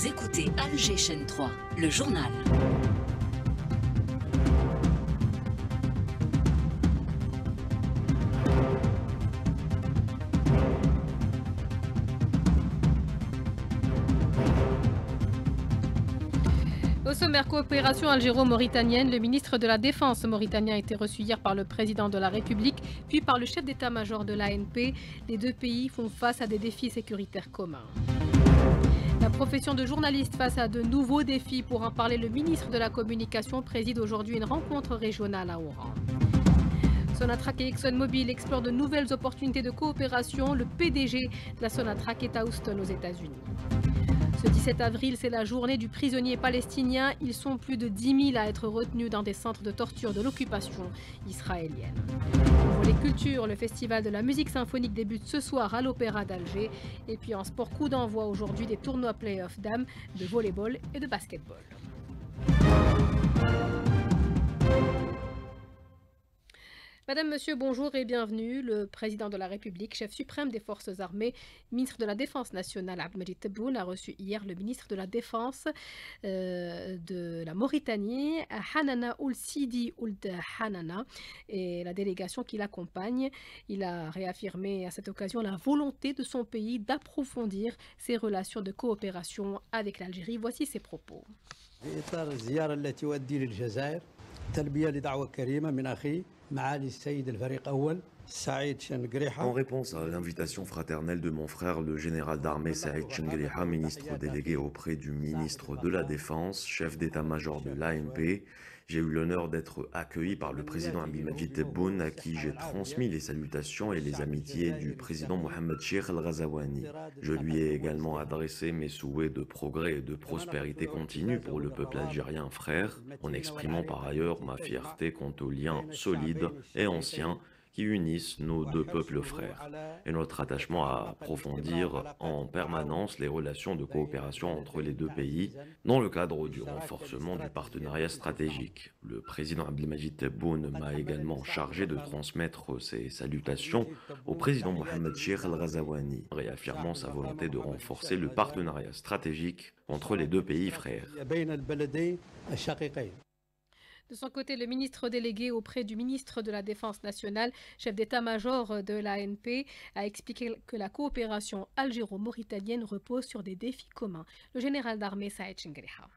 Vous écoutez Alger chaîne 3, le journal. Au sommaire, coopération algéro-mauritanienne, le ministre de la Défense mauritanien a été reçu hier par le président de la République, puis par le chef d'état-major de l'ANP. Les deux pays font face à des défis sécuritaires communs. La profession de journaliste face à de nouveaux défis. Pour en parler, le ministre de la Communication préside aujourd'hui une rencontre régionale à Oran. Sonatrach et ExxonMobil explorent de nouvelles opportunités de coopération. Le PDG de la Sonatrach est à Houston, aux États-Unis. Ce 17 avril, c'est la journée du prisonnier palestinien. Ils sont plus de 10 000 à être retenus dans des centres de torture de l'occupation israélienne. Pour les cultures, le festival de la musique symphonique débute ce soir à l'Opéra d'Alger. Et puis en sport, coup d'envoi aujourd'hui des tournois play-off dames de volleyball et de basketball. Madame, Monsieur, bonjour et bienvenue. Le président de la République, chef suprême des forces armées, ministre de la Défense nationale, Abdelmajid Tebboune, a reçu hier le ministre de la Défense de la Mauritanie, Hanana Ould Sidi Ould Hanana, et la délégation qui l'accompagne. Il a réaffirmé à cette occasion la volonté de son pays d'approfondir ses relations de coopération avec l'Algérie. Voici ses propos. تلبية لدعوة كريمة من أخي معالي السيد الفريق أول سعيد شنقريحة. En réponse à l'invitation fraternelle de mon frère, le général d'armée Saïd Chengriha, ministre délégué auprès du ministre de la Défense, chef d'état-major de l'ANP, j'ai eu l'honneur d'être accueilli par le président Abdelmajid Tebboune, à qui j'ai transmis les salutations et les amitiés du président Mohamed Cheikh Al-Ghazawani. Je lui ai également adressé mes souhaits de progrès et de prospérité continue pour le peuple algérien frère, en exprimant par ailleurs ma fierté quant aux liens solides et anciens qui unissent nos deux peuples frères, et notre attachement à approfondir en permanence les relations de coopération entre les deux pays dans le cadre du renforcement du partenariat stratégique. Le président Abdelmajid Tebboune m'a également chargé de transmettre ses salutations au président Mohamed Cheikh Al-Ghazawani, réaffirmant sa volonté de renforcer le partenariat stratégique entre les deux pays frères. De son côté, le ministre délégué auprès du ministre de la Défense nationale, chef d'état-major de l'ANP, a expliqué que la coopération algéro-mauritanienne repose sur des défis communs. Le général d'armée Saïd Chengriha.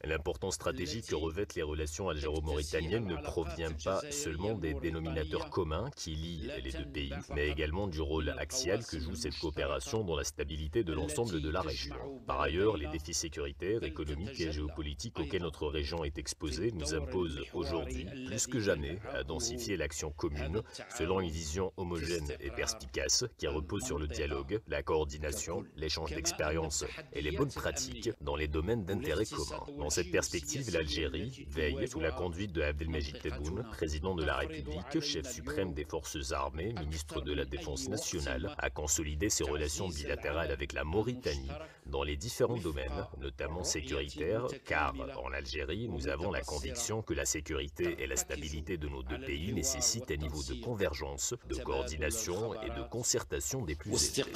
L'importance stratégique que revêtent les relations algéro-mauritaniennes ne provient pas seulement des dénominateurs communs qui lient les deux pays, mais également du rôle axial que joue cette coopération dans la stabilité de l'ensemble de la région. Par ailleurs, les défis sécuritaires, économiques et géopolitiques auxquels notre région est exposée nous imposent aujourd'hui, plus que jamais, à densifier l'action commune selon une vision homogène et perspicace qui repose sur le dialogue, la coordination, l'échange d'expériences et les bonnes pratiques dans les domaines d'intérêt commun. Dans cette perspective, l'Algérie veille, sous la conduite de Abdelmajid Tebboune, président de la République, chef suprême des forces armées, ministre de la Défense nationale, à consolider ses relations bilatérales avec la Mauritanie dans les différents domaines, notamment sécuritaires, car en Algérie, nous avons la conviction que la sécurité et la stabilité de nos deux pays nécessitent un niveau de convergence, de coordination et de concertation des plus élevés.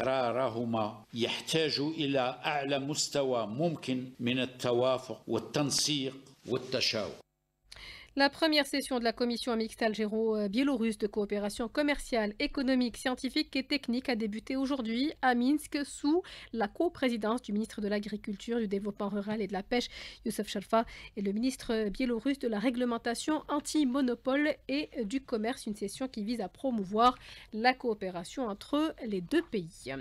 La première session de la commission mixte algéro-biélorusse de coopération commerciale, économique, scientifique et technique a débuté aujourd'hui à Minsk sous la coprésidence du ministre de l'Agriculture, du Développement rural et de la Pêche, Youssef Sharfa, et le ministre biélorusse de la Réglementation anti-monopole et du Commerce, une session qui vise à promouvoir la coopération entre les deux pays.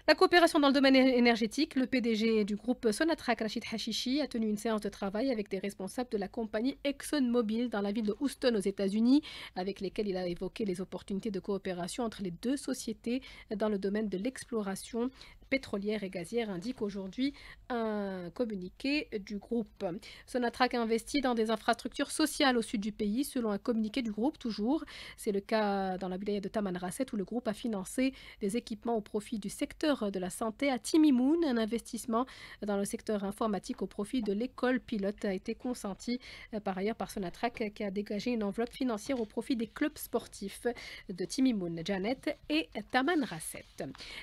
La coopération dans le domaine énergétique, le PDG du groupe Sonatrach, Rachid Hashishi, a tenu une séance de travail avec des responsables de la compagnie ExxonMobil dans la ville de Houston aux États-Unis, avec lesquels il a évoqué les opportunités de coopération entre les deux sociétés dans le domaine de l'exploration pétrolière et gazière, indique aujourd'hui un communiqué du groupe. Sonatrach a investi dans des infrastructures sociales au sud du pays, selon un communiqué du groupe toujours. C'est le cas dans la wilaya de Tamanrasset où le groupe a financé des équipements au profit du secteur secteur de la santé à Timimoun. Un investissement dans le secteur informatique au profit de l'école pilote a été consenti par ailleurs par Sonatrach qui a dégagé une enveloppe financière au profit des clubs sportifs de Timimoun, Janet et Taman Rasset.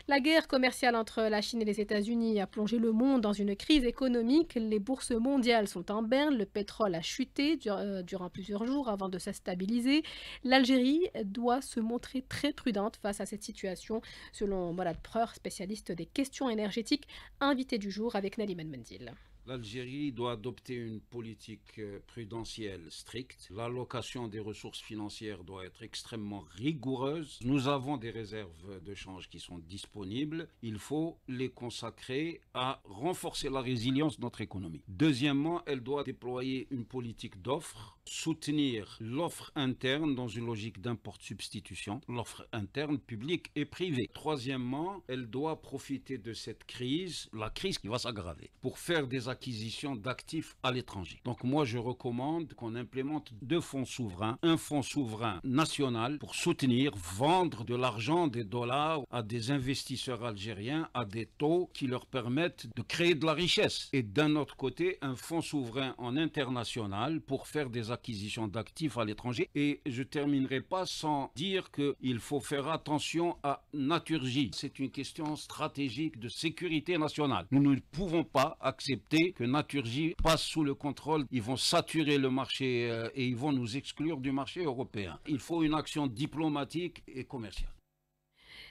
La guerre commerciale entre la Chine et les États-Unis a plongé le monde dans une crise économique. Les bourses mondiales sont en berne, le pétrole a chuté durant plusieurs jours avant de se stabiliser. L'Algérie doit se montrer très prudente face à cette situation, selon Morad Preur, spécialiste des questions énergétiques, invité du jour avec Naliman Mendil. L'Algérie doit adopter une politique prudentielle stricte. L'allocation des ressources financières doit être extrêmement rigoureuse. Nous avons des réserves de change qui sont disponibles. Il faut les consacrer à renforcer la résilience de notre économie. Deuxièmement, elle doit déployer une politique d'offre, soutenir l'offre interne dans une logique d'import-substitution, l'offre interne publique et privée. Troisièmement, elle doit profiter de cette crise, la crise qui va s'aggraver, pour faire des acquisition d'actifs à l'étranger. Donc moi je recommande qu'on implémente deux fonds souverains, un fonds souverain national pour soutenir, vendre de l'argent, des dollars à des investisseurs algériens à des taux qui leur permettent de créer de la richesse. Et d'un autre côté, un fonds souverain en international pour faire des acquisitions d'actifs à l'étranger. Et je terminerai pas sans dire qu'il faut faire attention à Naturgy. C'est une question stratégique de sécurité nationale. Nous ne pouvons pas accepter que Naturgy passe sous le contrôle. Ils vont saturer le marché et ils vont nous exclure du marché européen. Il faut une action diplomatique et commerciale.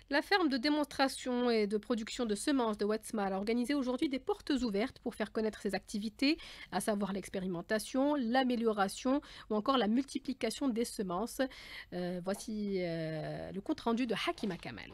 La ferme de démonstration et de production de semences de Wetsmal a organisé aujourd'hui des portes ouvertes pour faire connaître ses activités, à savoir l'expérimentation, l'amélioration ou encore la multiplication des semences. Voici le compte-rendu de Hakima Kamel.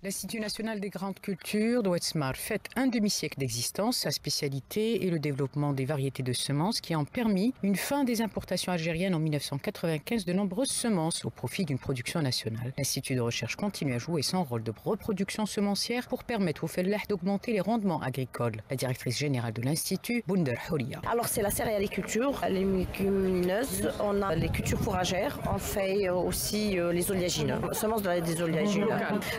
L'Institut national des grandes cultures de Wetsmar fête un demi-siècle d'existence. Sa spécialité est le développement des variétés de semences qui ont permis une fin des importations algériennes en 1995 de nombreuses semences au profit d'une production nationale. L'Institut de recherche continue à jouer son rôle de reproduction semencière pour permettre au fellah d'augmenter les rendements agricoles. La directrice générale de l'Institut, Bounder Houria. Alors c'est la céréaliculture, les légumineuses, on a les cultures fourragères, on fait aussi les oléagineux, semences des oléagineux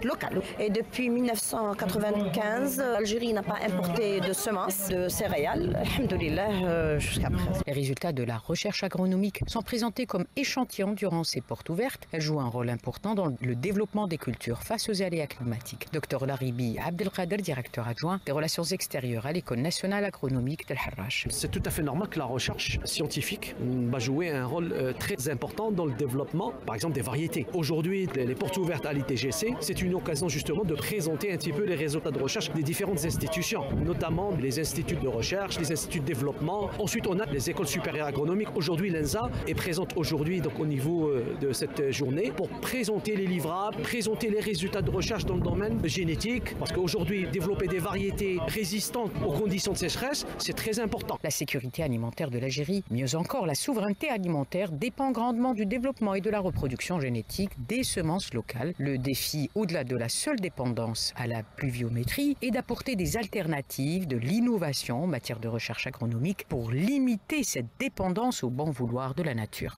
locales. Et depuis 1995, l'Algérie n'a pas importé de semences de céréales, alhamdoulilah, jusqu'à présent. Les résultats de la recherche agronomique sont présentés comme échantillons durant ces portes ouvertes. Elles jouent un rôle important dans le développement des cultures face aux aléas climatiques. Dr Laribi Abdelkader, directeur adjoint des relations extérieures à l'École nationale agronomique d'El Harrach. C'est tout à fait normal que la recherche scientifique va jouer un rôle très important dans le développement, par exemple, des variétés. Aujourd'hui, les portes ouvertes à l'ITGC, c'est une occasion justement de présenter un petit peu les résultats de recherche des différentes institutions, notamment les instituts de recherche, les instituts de développement. Ensuite, on a les écoles supérieures agronomiques. Aujourd'hui, l'ENSA est présente aujourd'hui donc au niveau de cette journée pour présenter les livrables, présenter les résultats de recherche dans le domaine génétique, parce qu'aujourd'hui, développer des variétés résistantes aux conditions de sécheresse, c'est très important. La sécurité alimentaire de l'Algérie, mieux encore la souveraineté alimentaire, dépend grandement du développement et de la reproduction génétique des semences locales. Le défi, au-delà de la seule dépendance à la pluviométrie, est d'apporter des alternatives, de l'innovation en matière de recherche agronomique pour limiter cette dépendance au bon vouloir de la nature.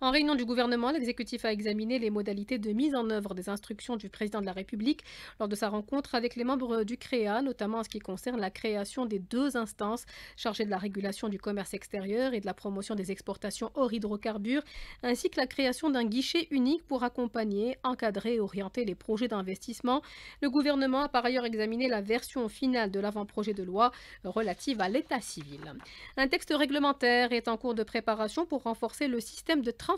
En réunion du gouvernement, l'exécutif a examiné les modalités de mise en œuvre des instructions du président de la République lors de sa rencontre avec les membres du CREA, notamment en ce qui concerne la création des deux instances chargées de la régulation du commerce extérieur et de la promotion des exportations hors hydrocarbures, ainsi que la création d'un guichet unique pour accompagner, encadrer et orienter les projets d'investissement. Le gouvernement a par ailleurs examiné la version finale de l'avant-projet de loi relative à l'état civil. Un texte réglementaire est en cours de préparation pour renforcer le système de transparence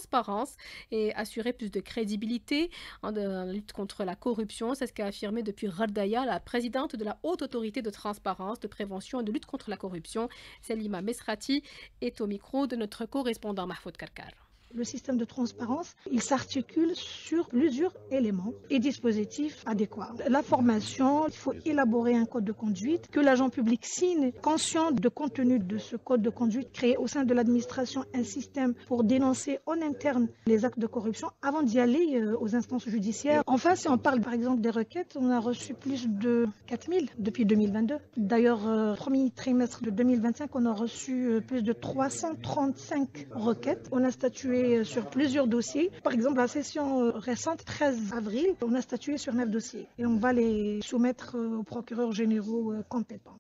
et assurer plus de crédibilité en lutte contre la corruption. C'est ce qu'a affirmé depuis Ghardaya, la présidente de la Haute Autorité de Transparence, de Prévention et de Lutte contre la Corruption. Selima Mesrati est au micro de notre correspondant Mahfoud Karkar. Le système de transparence, il s'articule sur plusieurs éléments et dispositifs adéquats. La formation, il faut élaborer un code de conduite que l'agent public signe, conscient du contenu de ce code de conduite, créer au sein de l'administration un système pour dénoncer en interne les actes de corruption avant d'y aller aux instances judiciaires. Enfin, si on parle par exemple des requêtes, on a reçu plus de 4000 depuis 2022. D'ailleurs, premier trimestre de 2025, on a reçu plus de 335 requêtes. On a statué statué sur plusieurs dossiers. Par exemple, la session récente, 13 avril, on a statué sur 9 dossiers et on va les soumettre aux procureurs généraux compétents.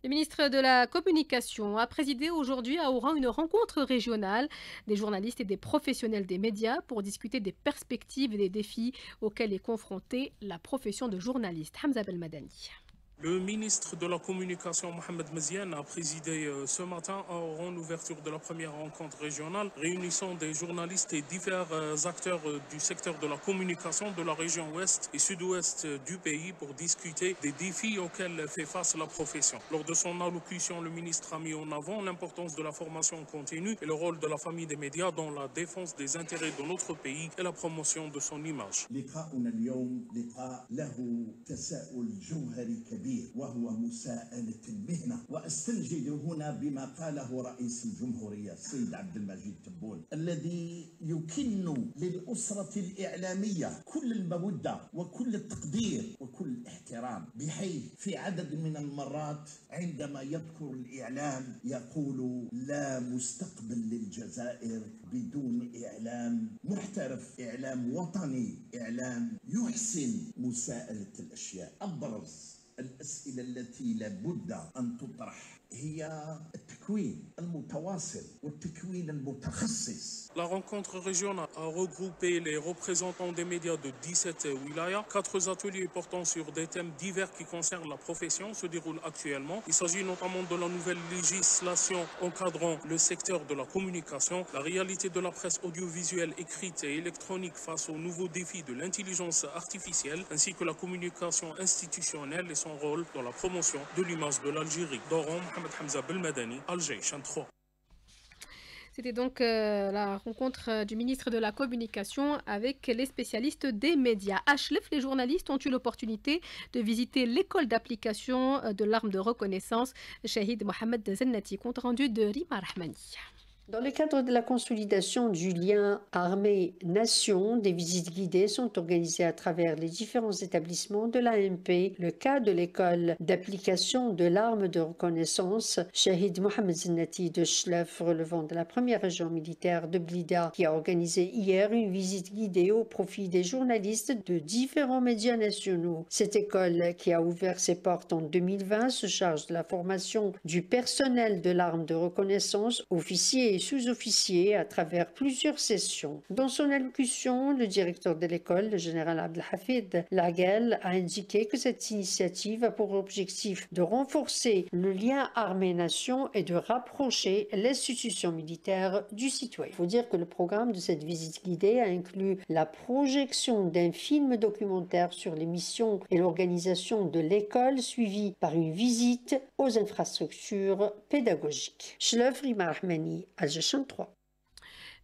Le ministre de la Communication a présidé aujourd'hui à Oran une rencontre régionale des journalistes et des professionnels des médias pour discuter des perspectives et des défis auxquels est confrontée la profession de journaliste. Hamza Belmadani. Le ministre de la Communication, Mohamed Meziane, a présidé ce matin à Oran l'ouverture de la première rencontre régionale réunissant des journalistes et divers acteurs du secteur de la communication de la région ouest et sud-ouest du pays pour discuter des défis auxquels fait face la profession. Lors de son allocution, le ministre a mis en avant l'importance de la formation continue et le rôle de la famille des médias dans la défense des intérêts de notre pays et la promotion de son image. وهو مساءلة المهنة وأستنجد هنا بما قاله رئيس الجمهورية السيد عبد المجيد تبون الذي يكن للأسرة الإعلامية كل المودة وكل التقدير وكل الاحترام بحيث في عدد من المرات عندما يذكر الإعلام يقول لا مستقبل للجزائر بدون إعلام محترف، إعلام وطني، إعلام يحسن مساءلة الأشياء. أبرز الأسئلة التي لابد أن تطرح هي التكوين المتواصل والتكوين المتخصص. La rencontre régionale a regroupé les représentants des médias de 17 wilayas. 4 ateliers portant sur des thèmes divers qui concernent la profession se déroulent actuellement. Il s'agit notamment de la nouvelle législation encadrant le secteur de la communication, la réalité de la presse audiovisuelle écrite et électronique face aux nouveaux défis de l'intelligence artificielle, ainsi que la communication institutionnelle et son rôle dans la promotion de l'image de l'Algérie. D'Oran, Mohamed Hamza Belmadani, Alger, Chaîne 3. C'était donc la rencontre du ministre de la Communication avec les spécialistes des médias. HLF, les journalistes ont eu l'opportunité de visiter l'école d'application de l'arme de reconnaissance Shahid Mohamed Zennati, compte rendu de Rima Rahmani. Dans le cadre de la consolidation du lien armée-nation, des visites guidées sont organisées à travers les différents établissements de l'AMP. Le cas de l'école d'application de l'arme de reconnaissance Shahid Mohamed Zennati de Chlef, relevant de la première région militaire de Blida, qui a organisé hier une visite guidée au profit des journalistes de différents médias nationaux. Cette école, qui a ouvert ses portes en 2020, se charge de la formation du personnel de l'arme de reconnaissance, officiers et sous-officiers, à travers plusieurs sessions. Dans son allocution, le directeur de l'école, le général Abdelhafid Laguel, a indiqué que cette initiative a pour objectif de renforcer le lien armée-nation et de rapprocher l'institution militaire du citoyen. Il faut dire que le programme de cette visite guidée a inclus la projection d'un film documentaire sur les missions et l'organisation de l'école, suivie par une visite aux infrastructures pédagogiques. Chlef, Rima Rahmani, Alger 3.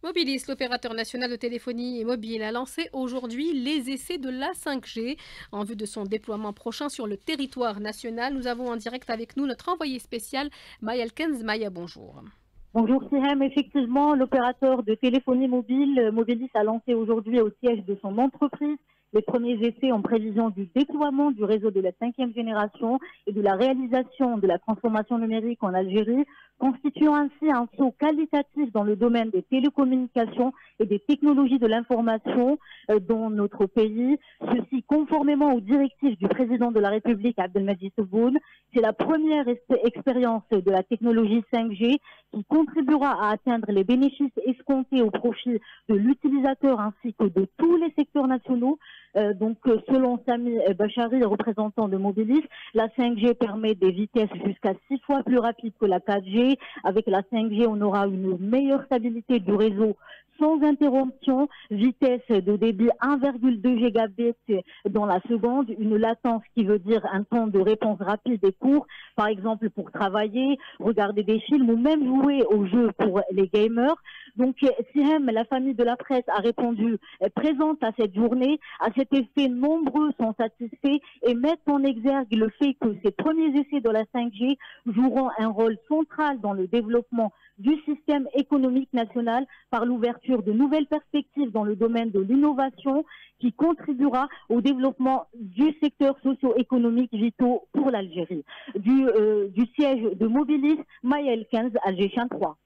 Mobilis, l'opérateur national de téléphonie mobile, a lancé aujourd'hui les essais de la 5G en vue de son déploiement prochain sur le territoire national. Nous avons en direct avec nous notre envoyé spécial, Maya Elkenz. Maya, bonjour. Bonjour Sihem, effectivement, l'opérateur de téléphonie mobile, Mobilis, a lancé aujourd'hui au siège de son entreprise les premiers essais en prévision du déploiement du réseau de la 5e génération et de la réalisation de la transformation numérique en Algérie, constituant ainsi un saut qualitatif dans le domaine des télécommunications et des technologies de l'information dans notre pays. Ceci conformément aux directives du président de la République, Abdelmajid Tebboune. C'est la première expérience de la technologie 5G qui contribuera à atteindre les bénéfices escomptés au profit de l'utilisateur ainsi que de tous les secteurs nationaux. Donc, selon Sami Bachari, représentant de Mobilis, la 5G permet des vitesses jusqu'à 6 fois plus rapides que la 4G. Avec la 5G, on aura une meilleure stabilité du réseau sans interruption, vitesse de débit 1,2 gigabits dans la seconde, une latence qui veut dire un temps de réponse rapide et court, par exemple pour travailler, regarder des films ou même jouer aux jeux pour les gamers. Donc, Sihem, la famille de la presse, a répondu présente à cette journée. À cet effet, nombreux sont satisfaits et mettent en exergue le fait que ces premiers essais de la 5G joueront un rôle central dans le développement du système économique national par l'ouverture de nouvelles perspectives dans le domaine de l'innovation qui contribuera au développement du secteur socio-économique vitaux pour l'Algérie. Du siège de Mobilis, Maya Elkenz, Alger 3.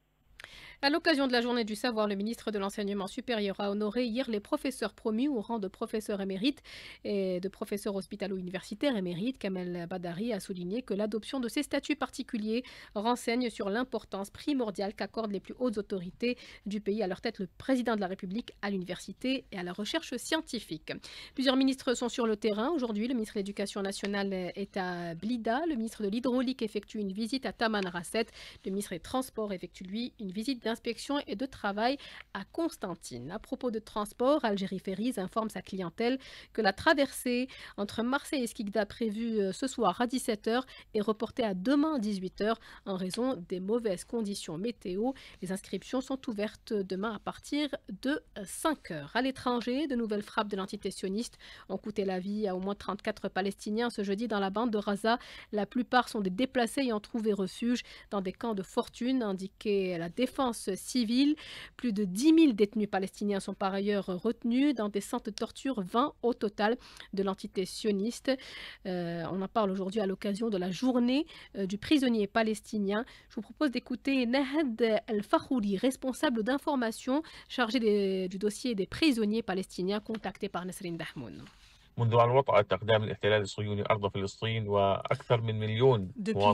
À l'occasion de la journée du savoir, le ministre de l'Enseignement supérieur a honoré hier les professeurs promus au rang de professeur émérite et de professeur hospitalo-universitaire émérite. Kamel Badari a souligné que l'adoption de ces statuts particuliers renseigne sur l'importance primordiale qu'accordent les plus hautes autorités du pays, à leur tête le président de la République, à l'université et à la recherche scientifique. Plusieurs ministres sont sur le terrain. Aujourd'hui, le ministre de l'Éducation nationale est à Blida, le ministre de l'Hydraulique effectue une visite à Tamanrasset, le ministre des Transports effectue lui une visite d'inspection et de travail à Constantine. À propos de transport, Algérie Ferries informe sa clientèle que la traversée entre Marseille et Skikda prévue ce soir à 17h est reportée à demain à 18h en raison des mauvaises conditions météo. Les inscriptions sont ouvertes demain à partir de 5h. À l'étranger, de nouvelles frappes de l'entité sioniste ont coûté la vie à au moins 34 Palestiniens ce jeudi dans la bande de Gaza. La plupart sont des déplacés ayant trouvé refuge dans des camps de fortune, indiquait la défense civile. Plus de 10 000 détenus palestiniens sont par ailleurs retenus dans des centres de torture, 20 au total de l'entité sioniste. On en parle aujourd'hui à l'occasion de la journée du prisonnier palestinien. Je vous propose d'écouter Nahad El-Fakhouri, responsable d'information chargé du dossier des prisonniers palestiniens contacté par Nasrin Dahmoun. Depuis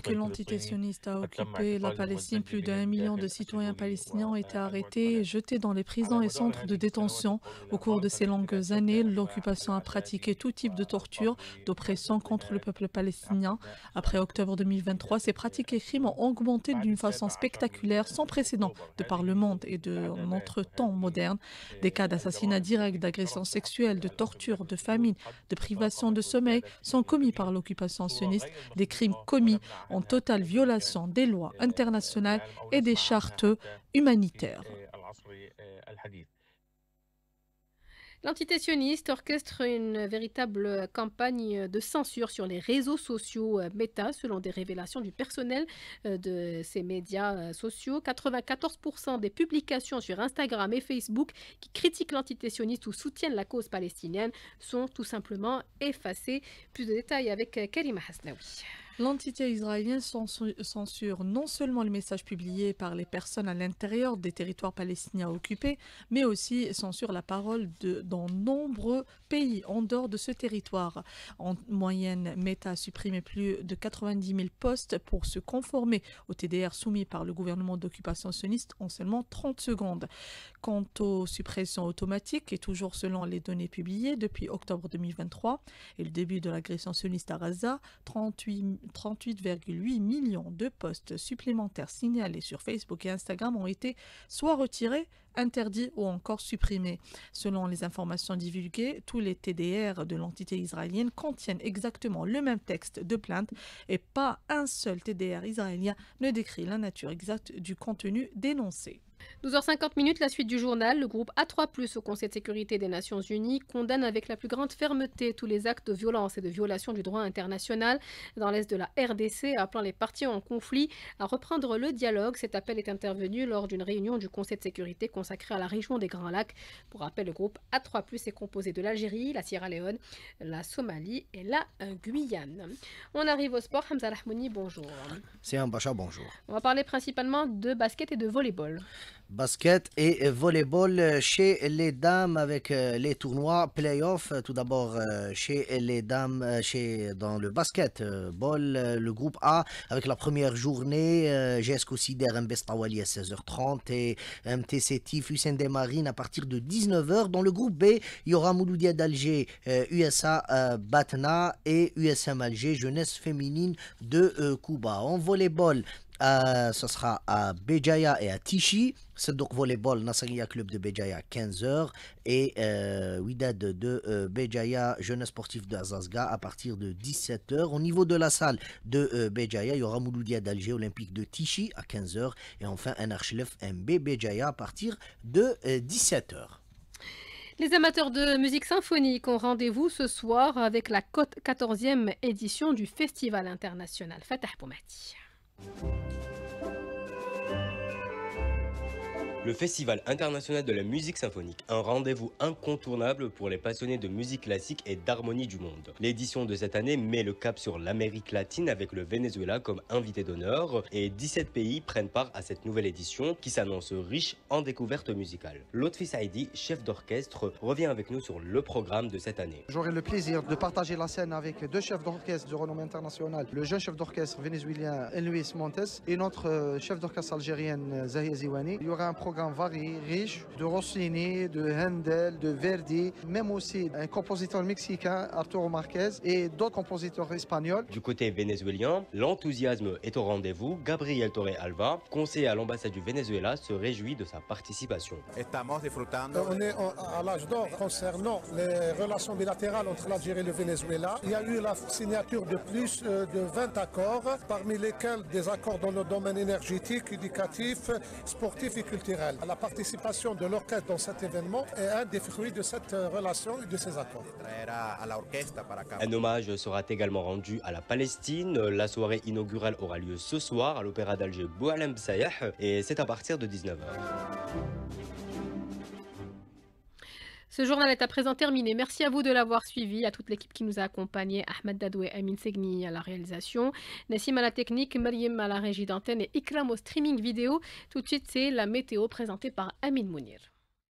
que l'entité sioniste a occupé la Palestine, plus d'1 million de citoyens palestiniens ont été arrêtés et jetés dans les prisons et centres de détention. Au cours de ces longues années, l'occupation a pratiqué tout type de torture, d'oppression contre le peuple palestinien. Après octobre 2023, ces pratiques et crimes ont augmenté d'une façon spectaculaire, sans précédent, de par le monde et de notre temps moderne. Des cas d'assassinat direct, d'agression sexuelle, de torture, de famine, de privation de sommeil sont commis par l'occupation sioniste, des crimes commis en totale violation des lois internationales et des chartes humanitaires. L'entité sioniste orchestre une véritable campagne de censure sur les réseaux sociaux Meta, selon des révélations du personnel de ces médias sociaux. 94% des publications sur Instagram et Facebook qui critiquent l'entité sioniste ou soutiennent la cause palestinienne sont tout simplement effacées. Plus de détails avec Karima Hasnaoui. L'entité israélienne censure non seulement les messages publiés par les personnes à l'intérieur des territoires palestiniens occupés, mais aussi censure la parole dans nombreux pays en dehors de ce territoire. En moyenne, Meta a supprimé plus de 90 000 postes pour se conformer au TDR soumis par le gouvernement d'occupation sioniste en seulement 30 secondes. Quant aux suppressions automatiques, et toujours selon les données publiées depuis octobre 2023 et le début de l'agression sioniste à Gaza, 38,8 millions de postes supplémentaires signalés sur Facebook et Instagram ont été soit retirés, interdits ou encore supprimés. Selon les informations divulguées, tous les TDR de l'entité israélienne contiennent exactement le même texte de plainte et pas un seul TDR israélien ne décrit la nature exacte du contenu dénoncé. 12h50, la suite du journal. Le groupe A3+, au Conseil de sécurité des Nations Unies, condamne avec la plus grande fermeté tous les actes de violence et de violation du droit international dans l'est de la RDC, appelant les parties en conflit à reprendre le dialogue. Cet appel est intervenu lors d'une réunion du Conseil de sécurité consacrée à la région des Grands Lacs. Pour rappel, le groupe A3+, est composé de l'Algérie, la Sierra Leone, la Somalie et la Guyane. On arrive au sport. Hamza Rahmouni, bonjour. C'est un Bacha, bonjour. On va parler principalement de basket et de volleyball. Basket et volleyball chez les dames avec les tournois play-off. Tout d'abord chez les dames, dans le basketball, le groupe A avec la première journée, GS Consider MBS Tawali à 16h30 et MTC TIF Hussein des Marines à partir de 19h. Dans le groupe B, il y aura Mouloudia d'Alger, USA Batna et USM Alger, jeunesse féminine de Cuba. En volleyball, ce sera à Béjaïa et à Tichy. C'est donc volleyball Nasriya Club de Béjaïa à 15h et Widad de Béjaïa, jeunesse sportif de Azazga à partir de 17h. Au niveau de la salle de Béjaïa, il y aura Mouloudia d'Alger, Olympique de Tichy à 15h et enfin un Archlef MB Béjaïa à partir de 17h. Les amateurs de musique symphonique ont rendez-vous ce soir avec la 14e édition du Festival international Fatah Boumati. Le Festival international de la musique symphonique, un rendez-vous incontournable pour les passionnés de musique classique et d'harmonie du monde. L'édition de cette année met le cap sur l'Amérique latine avec le Venezuela comme invité d'honneur et 17 pays prennent part à cette nouvelle édition qui s'annonce riche en découvertes musicales. Lotfi Saidi, chef d'orchestre, revient avec nous sur le programme de cette année. J'aurai le plaisir de partager la scène avec deux chefs d'orchestre de renommée internationale, le jeune chef d'orchestre vénézuélien Luis Montes et notre chef d'orchestre algérienne Zahia Ziwani. Il y aura un programme varié, riche, de Rossini, de Handel, de Verdi, même aussi un compositeur mexicain, Arturo Marquez, et d'autres compositeurs espagnols. Du côté vénézuélien, l'enthousiasme est au rendez-vous. Gabriel Torre Alva, conseiller à l'ambassade du Venezuela, se réjouit de sa participation. On est à l'âge d'or concernant les relations bilatérales entre l'Algérie et le Venezuela. Il y a eu la signature de plus de 20 accords, parmi lesquels des accords dans le domaine énergétique, éducatif, sportif et culturel. La participation de l'orchestre dans cet événement est un des fruits de cette relation et de ces accords. Un hommage sera également rendu à la Palestine. La soirée inaugurale aura lieu ce soir à l'Opéra d'Alger Boualem Sayah et c'est à partir de 19h. Ce journal est à présent terminé. Merci à vous de l'avoir suivi, à toute l'équipe qui nous a accompagnés, Ahmed Dadou et Amin Segni à la réalisation, Nassim à la technique, Mariem à la régie d'antenne et Ikram au streaming vidéo. Tout de suite, c'est la météo présentée par Amin Mounir.